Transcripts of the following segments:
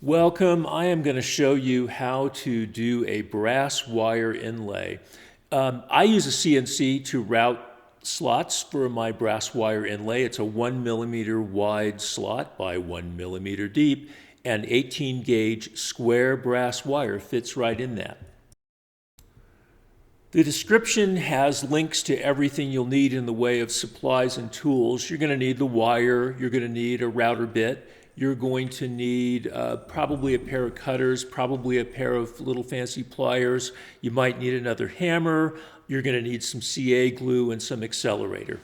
Welcome. I am going to show you how to do a brass wire inlay. I use a CNC to route slots for my brass wire inlay. It's a 1 millimeter wide slot by 1 millimeter deep, and 18 gauge square brass wire fits right in that. The description has links to everything you'll need in the way of supplies and tools. You're going to need the wire, you're going to need a router bit, you're going to need probably a pair of cutters, probably a pair of little fancy pliers. You might need another hammer. You're going to need some CA glue and some accelerator.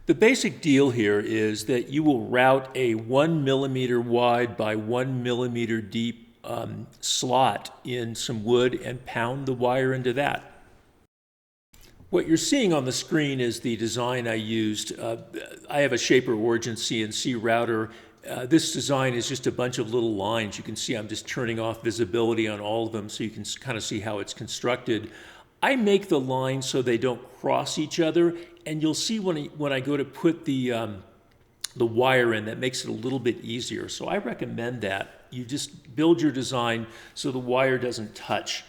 The basic deal here is that you will route a 1 millimeter wide by 1 millimeter deep slot in some wood and pound the wire into that. What you're seeing on the screen is the design I used. I have a Shaper Origin CNC router. This design is just a bunch of little lines. You can see I'm just turning off visibility on all of them so you can kind of see how it's constructed. I make the lines so they don't cross each other, and you'll see when I go to put the wire in, that makes it a little bit easier. So I recommend that. You just build your design so the wire doesn't touch.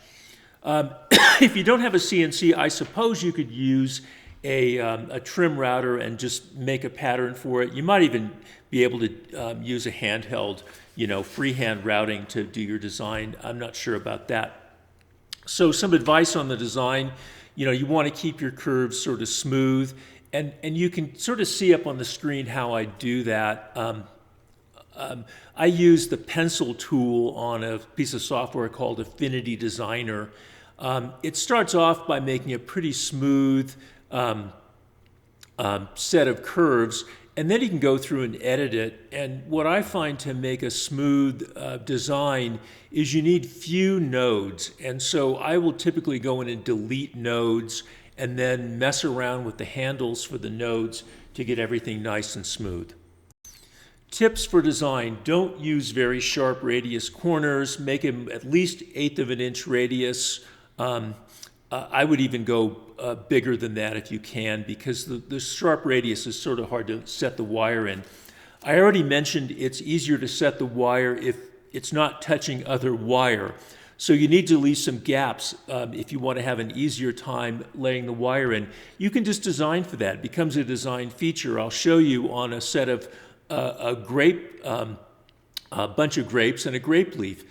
If you don't have a CNC, I suppose you could use a trim router and just make a pattern for it. You might even be able to use a handheld, freehand routing to do your design. I'm not sure about that. So some advice on the design, you want to keep your curves sort of smooth, and you can sort of see up on the screen how I do that. I use the pencil tool on a piece of software called Affinity Designer. It starts off by making a pretty smooth set of curves, and then you can go through and edit it. And what I find to make a smooth design is you need few nodes. And so I will typically go in and delete nodes and then mess around with the handles for the nodes to get everything nice and smooth. Tips for design: don't use very sharp radius corners. Make them at least 1/8 of an inch radius. I would even go bigger than that if you can, because the sharp radius is sort of hard to set the wire in. I already mentioned it's easier to set the wire if it's not touching other wire. So you need to leave some gaps if you want to have an easier time laying the wire in. You can just design for that. It becomes a design feature. I'll show you on a set of a bunch of grapes and a grape leaf.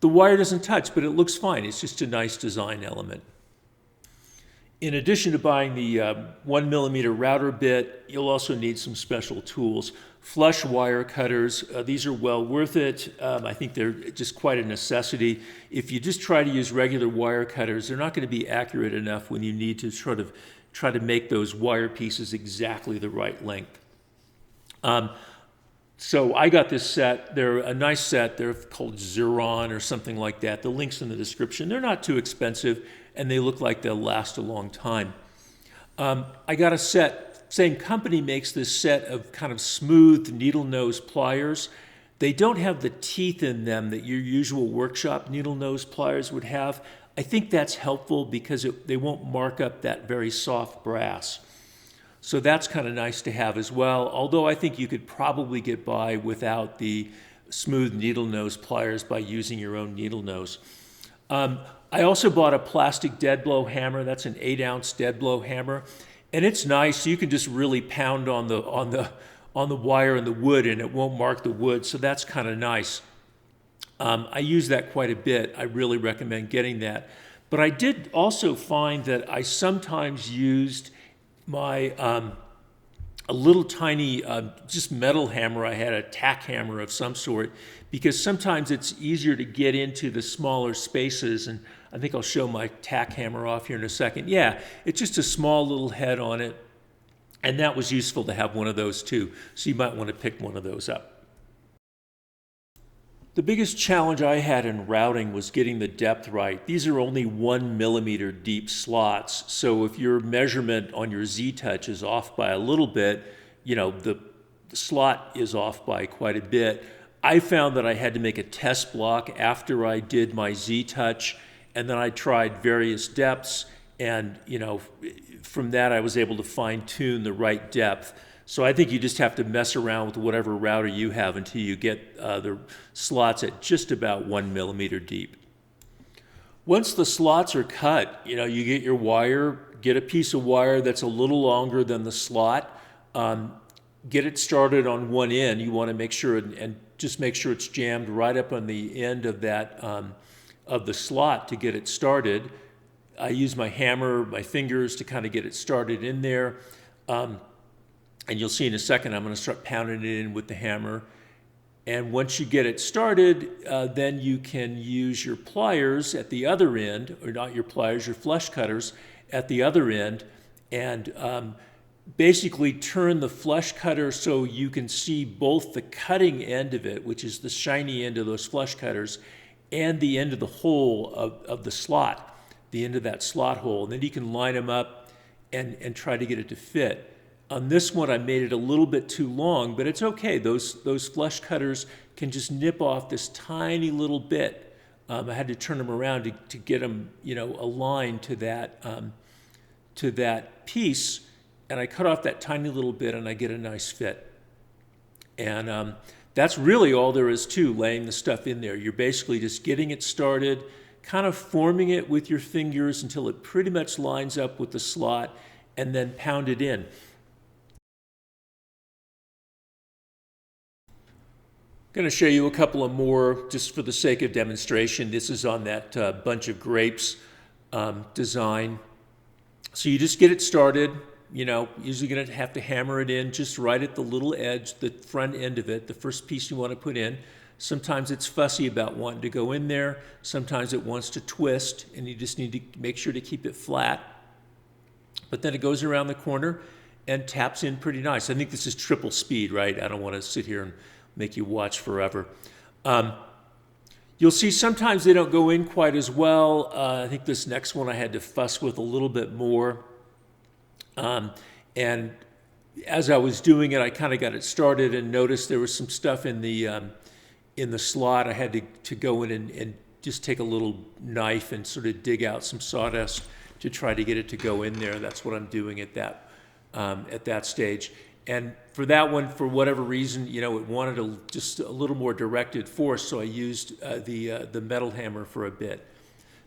The wire doesn't touch, but it looks fine. It's just a nice design element. In addition to buying the 1 millimeter router bit, you'll also need some special tools. Flush wire cutters, these are well worth it. I think they're just quite a necessity. If you just try to use regular wire cutters, they're not going to be accurate enough when you need to sort of try to make those wire pieces exactly the right length. So I got this set. They're a nice set. They're called Xeron or something like that. The link's in the description. They're not too expensive, and they look like they'll last a long time. I got a set. Same company makes this set of kind of smooth needle nose pliers. They don't have the teeth in them that your usual workshop needle nose pliers would have. I think that's helpful because they won't mark up that very soft brass. So that's kind of nice to have as well, although I think you could probably get by without the smooth needle nose pliers by using your own needle nose. I also bought a plastic dead blow hammer. That's an 8-ounce dead blow hammer, and it's nice. You can just really pound on the wire and the wood, and it won't mark the wood. So that's kind of nice. I use that quite a bit. I really recommend getting that. But I did also find that I sometimes used my a little tiny just metal hammer. I had a tack hammer of some sort, because sometimes it's easier to get into the smaller spaces, and I think I'll show my tack hammer off here in a second. Yeah, it's just a small little head on it, and that was useful to have one of those too, so you might want to pick one of those up. The biggest challenge I had in routing was getting the depth right. These are only 1 millimeter deep slots, so if your measurement on your Z-touch is off by a little bit, the slot is off by quite a bit. I found that I had to make a test block after I did my Z-touch, and then I tried various depths, and from that I was able to fine-tune the right depth. So I think you just have to mess around with whatever router you have until you get the slots at just about 1 millimeter deep. Once the slots are cut, you get your wire, get a piece of wire that's a little longer than the slot, get it started on one end. You want to make sure and just make sure it's jammed right up on the end of that of the slot to get it started. I use my hammer, my fingers to kind of get it started in there. And you'll see in a second, I'm going to start pounding it in with the hammer. And once you get it started, then you can use your pliers at the other end, or not your pliers, your flush cutters at the other end, and basically turn the flush cutter so you can see both the cutting end of it, which is the shiny end of those flush cutters, and the end of the hole of the slot, the end of that slot hole. And then you can line them up and try to get it to fit. On this one, I made it a little bit too long, but it's okay. Those flush cutters can just nip off this tiny little bit. I had to turn them around to get them, aligned to that piece, and I cut off that tiny little bit, and I get a nice fit. And that's really all there is to laying the stuff in there. You're basically just getting it started, kind of forming it with your fingers until it pretty much lines up with the slot, and then pound it in. I'm going to show you a couple of more just for the sake of demonstration. This is on that bunch of grapes design. So you just get it started, usually going to have to hammer it in just right at the little edge, the front end of it, the first piece you want to put in. Sometimes it's fussy about wanting to go in there. Sometimes it wants to twist, and you just need to make sure to keep it flat. But then it goes around the corner and taps in pretty nice. I think this is triple speed, right? I don't want to sit here and make you watch forever. You'll see sometimes they don't go in quite as well. I think this next one I had to fuss with a little bit more. And as I was doing it, I kind of got it started and noticed there was some stuff in the slot. I had to go in and just take a little knife and sort of dig out some sawdust to try to get it to go in there. That's what I'm doing at that stage. And for that one, for whatever reason, it wanted just a little more directed force, so I used the metal hammer for a bit.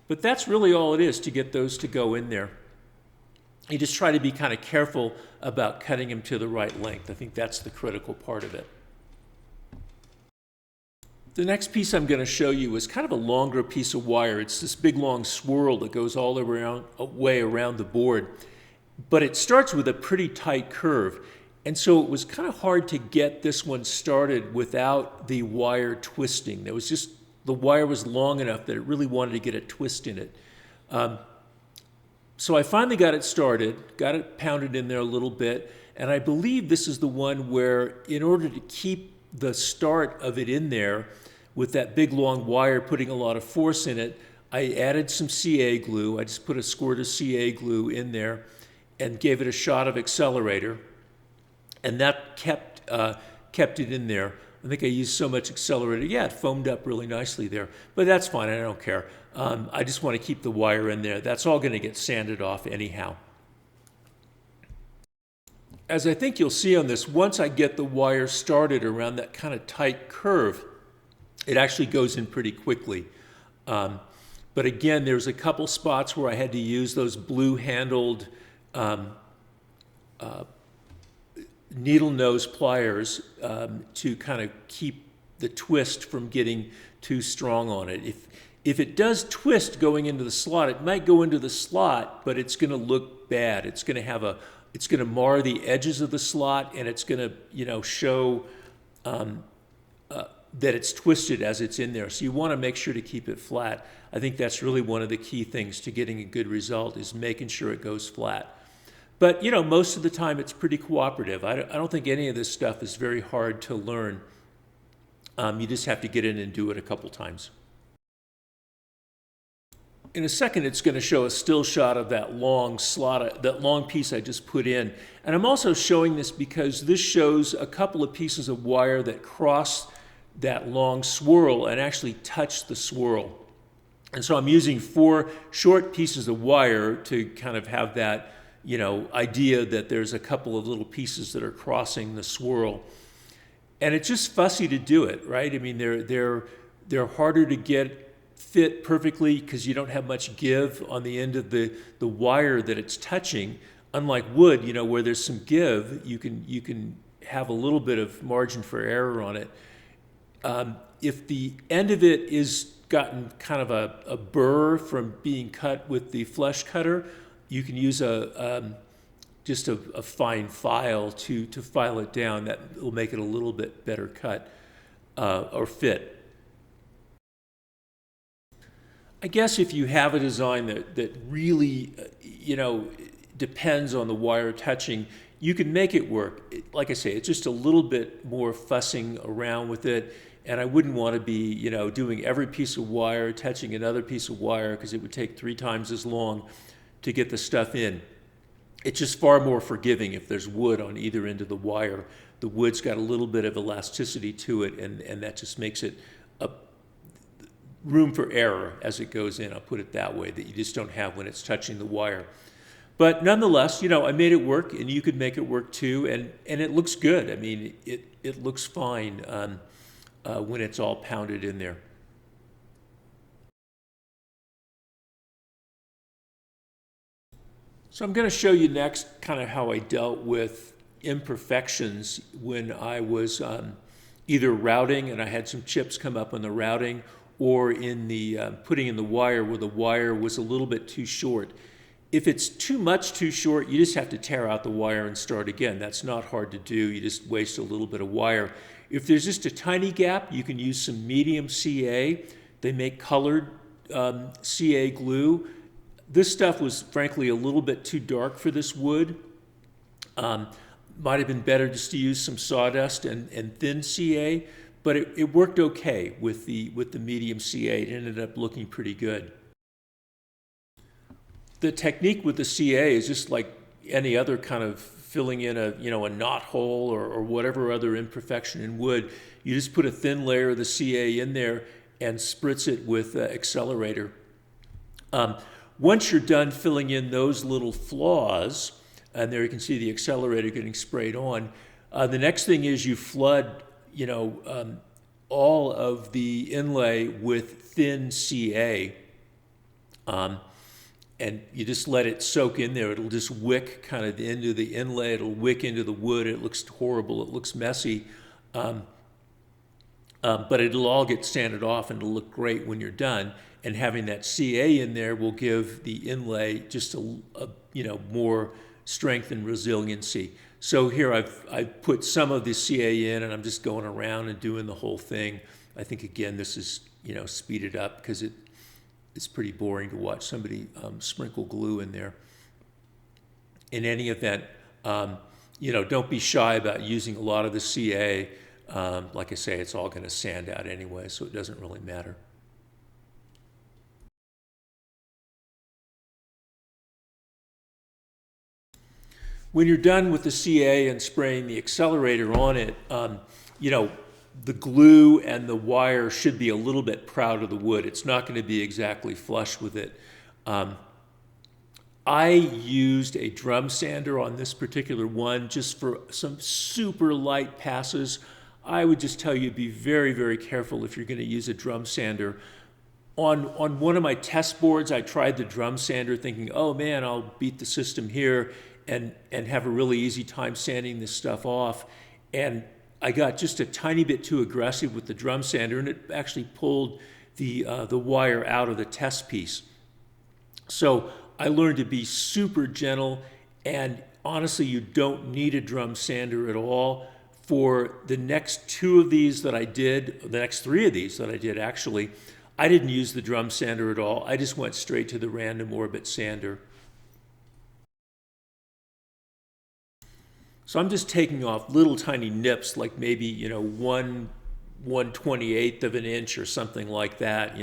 But that's really all it is to get those to go in there. You just try to be kind of careful about cutting them to the right length. I think that's the critical part of it. The next piece I'm going to show you is kind of a longer piece of wire. It's this big long swirl that goes all the way around the board. But it starts with a pretty tight curve. And so it was kind of hard to get this one started without the wire twisting. The wire was long enough that it really wanted to get a twist in it. So I finally got it started, got it pounded in there a little bit, and I believe this is the one where, in order to keep the start of it in there with that big long wire putting a lot of force in it, I added some CA glue. I just put a squirt of CA glue in there and gave it a shot of accelerator. And that kept it in there. I think I used so much accelerator. Yeah, it foamed up really nicely there. But that's fine, I don't care. I just want to keep the wire in there. That's all going to get sanded off anyhow. As I think you'll see on this, once I get the wire started around that kind of tight curve, it actually goes in pretty quickly. But again, there's a couple spots where I had to use those blue-handled needle nose pliers to kind of keep the twist from getting too strong on it. If it does twist going into the slot, it might go into the slot, but it's going to look bad. It's going to mar the edges of the slot, and it's going to show that it's twisted as it's in there. So you want to make sure to keep it flat. I think that's really one of the key things to getting a good result, is making sure it goes flat. But, most of the time it's pretty cooperative. I don't think any of this stuff is very hard to learn. You just have to get in and do it a couple times. In a second, it's going to show a still shot of that long slot, that long piece I just put in. And I'm also showing this because this shows a couple of pieces of wire that cross that long swirl and actually touch the swirl. And so I'm using 4 short pieces of wire to kind of have that idea that there's a couple of little pieces that are crossing the swirl. And it's just fussy to do it, right? I mean, they're harder to get fit perfectly because you don't have much give on the end of the wire that it's touching. Unlike wood, where there's some give, you can have a little bit of margin for error on it. If the end of it is gotten kind of a burr from being cut with the flush cutter, you can use just a fine file to file it down. That will make it a little bit better cut or fit. I guess if you have a design that really, depends on the wire touching, you can make it work. Like I say, it's just a little bit more fussing around with it, and I wouldn't want to be, doing every piece of wire, touching another piece of wire, because it would take 3 times as long to get the stuff in. It's just far more forgiving if there's wood on either end of the wire. The wood's got a little bit of elasticity to it, and that just makes it a room for error as it goes in. I'll put it that way, that you just don't have when it's touching the wire. But nonetheless, I made it work, and you could make it work too, and it looks good. I mean, it looks fine when it's all pounded in there. So I'm going to show you next kind of how I dealt with imperfections when I was either routing and I had some chips come up on the routing, or in the putting in the wire where the wire was a little bit too short. If it's too short, you just have to tear out the wire and start again. That's not hard to do. You just waste a little bit of wire. If there's just a tiny gap, you can use some medium CA. They make colored CA glue. This stuff was frankly a little bit too dark for this wood. Might have been better just to use some sawdust and thin CA, but it worked okay with the medium CA. It ended up looking pretty good. The technique with the CA is just like any other kind of filling in a knot hole or whatever other imperfection in wood. You just put a thin layer of the CA in there and spritz it with accelerator. Once you're done filling in those little flaws, and there you can see the accelerator getting sprayed on, the next thing is you flood all of the inlay with thin CA. And you just let it soak in there. It'll just wick kind of into the inlay. It'll wick into the wood. It looks horrible. It looks messy. But it'll all get sanded off and it'll look great when you're done. And having that CA in there will give the inlay just a more strength and resiliency. So here I've put some of the CA in, and I'm just going around and doing the whole thing. I think again this is speeded up because it's pretty boring to watch somebody sprinkle glue in there. In any event, don't be shy about using a lot of the CA. Like I say, it's all going to sand out anyway, so it doesn't really matter. When you're done with the CA and spraying the accelerator on it, the glue and the wire should be a little bit proud of the wood. It's not going to be exactly flush with it. I used a drum sander on this particular one just for some super light passes. I would just tell you to be very, very careful if you're going to use a drum sander. On one of my test boards, I tried the drum sander thinking, oh man, I'll beat the system here and have a really easy time sanding this stuff off. And I got just a tiny bit too aggressive with the drum sander, and it actually pulled the wire out of the test piece. So I learned to be super gentle, and honestly, you don't need a drum sander at all. For the next 2 of these that I did, the next 3 of these that I did actually, I didn't use the drum sander at all. I just went straight to the random orbit sander. So I'm just taking off little tiny nips, like maybe 1/28 of an inch or something like that.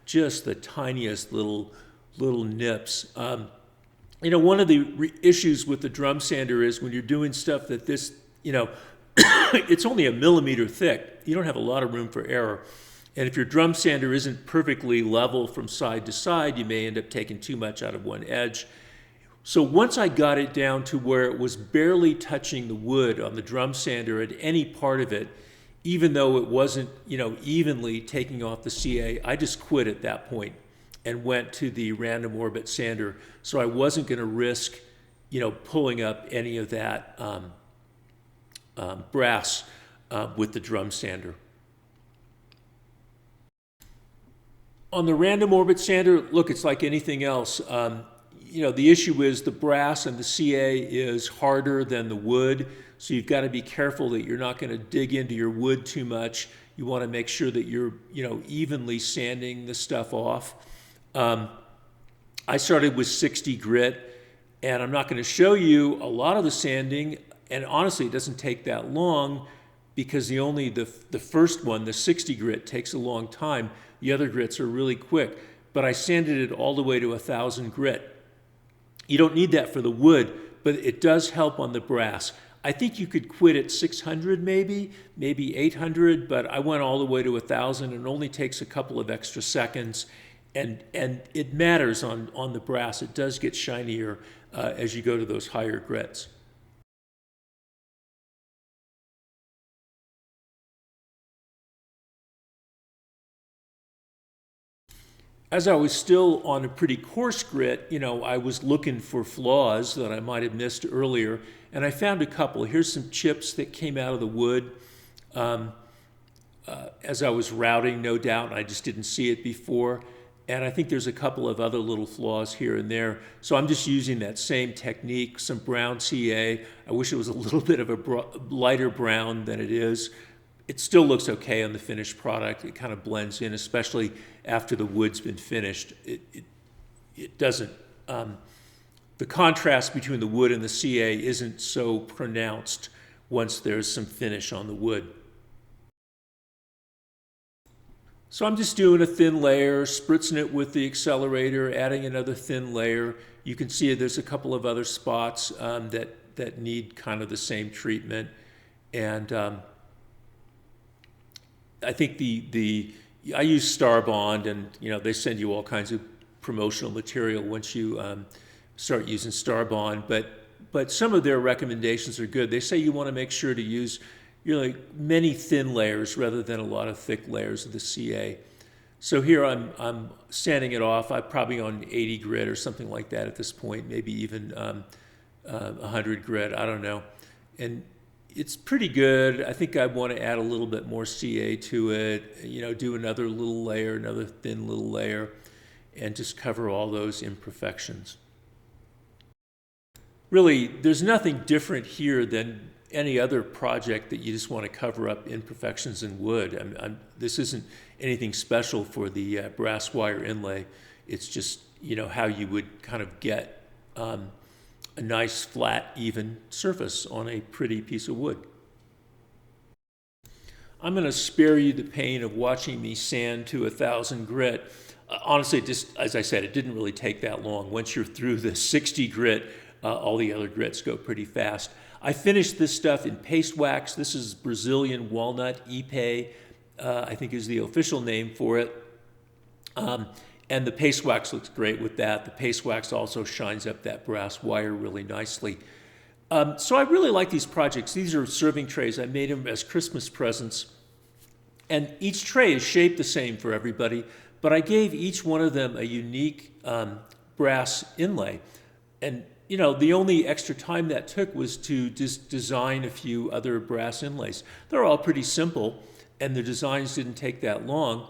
Just the tiniest little nips. One of the issues with the drum sander is when you're doing stuff that this, it's only a millimeter thick. You don't have a lot of room for error. And if your drum sander isn't perfectly level from side to side, you may end up taking too much out of one edge. So once I got it down to where it was barely touching the wood on the drum sander at any part of it, even though it wasn't, evenly taking off the CA, I just quit at that point and went to the random orbit sander. So I wasn't going to risk, pulling up any of that brass with the drum sander. On the random orbit sander, look, it's like anything else. The issue is the brass and the CA is harder than the wood, so you've got to be careful that you're not going to dig into your wood too much. You want to make sure that you're, evenly sanding the stuff off. I started with 60 grit, and I'm not going to show you a lot of the sanding, and honestly, it doesn't take that long because the first one, the 60 grit, takes a long time. The other grits are really quick, but I sanded it all the way to 1,000 grit. You don't need that for the wood, but it does help on the brass. I think you could quit at 600 maybe 800, but I went all the way to 1,000, and it only takes a couple of extra seconds, and it matters on the brass. It does get shinier as you go to those higher grits. As I was still on a pretty coarse grit, I was looking for flaws that I might have missed earlier, and I found a couple. Here's some chips that came out of the wood as I was routing, no doubt, and I just didn't see it before. And I think there's a couple of other little flaws here and there. So I'm just using that same technique, some brown CA. I wish it was a little bit of a lighter brown than it is. It still looks okay on the finished product. It kind of blends in, especially after the wood's been finished. It doesn't, the contrast between the wood and the CA isn't so pronounced once there's some finish on the wood. So I'm just doing a thin layer, spritzing it with the accelerator, adding another thin layer. You can see there's a couple of other spots that need kind of the same treatment. And I think I use Starbond, and they send you all kinds of promotional material once you start using Starbond. But some of their recommendations are good. They say you want to make sure to use many thin layers rather than a lot of thick layers of the CA. So here I'm sanding it off. I'm probably on 80 grit or something like that at this point, maybe even 100 grit. I don't know, and it's pretty good. I think I want to add a little bit more CA to it, do another little layer, another thin little layer, and just cover all those imperfections. Really, there's nothing different here than any other project that you just want to cover up imperfections in wood. This isn't anything special for the brass wire inlay. It's just, how you would kind of get a nice, flat, even surface on a pretty piece of wood. I'm going to spare you the pain of watching me sand to 1,000 grit. Honestly, just as I said, it didn't really take that long. Once you're through the 60 grit, all the other grits go pretty fast. I finished this stuff in paste wax. This is Brazilian walnut, Ipe, I think is the official name for it. And the paste wax looks great with that. The paste wax also shines up that brass wire really nicely. So I really like these projects. These are serving trays. I made them as Christmas presents. And each tray is shaped the same for everybody, but I gave each one of them a unique brass inlay. And the only extra time that took was to just design a few other brass inlays. They're all pretty simple, and the designs didn't take that long.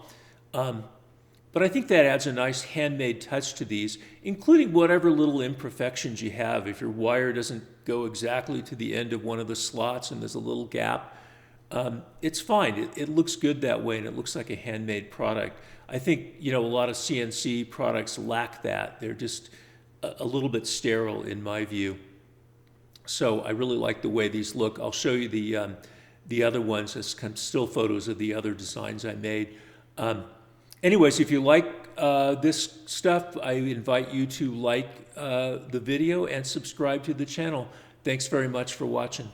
But I think that adds a nice handmade touch to these, including whatever little imperfections you have. If your wire doesn't go exactly to the end of one of the slots and there's a little gap, it's fine. It looks good that way, and it looks like a handmade product. I think, a lot of CNC products lack that. They're just a little bit sterile in my view. So I really like the way these look. I'll show you the other ones as kind of still photos of the other designs I made. Anyways, if you like this stuff, I invite you to like the video and subscribe to the channel. Thanks very much for watching.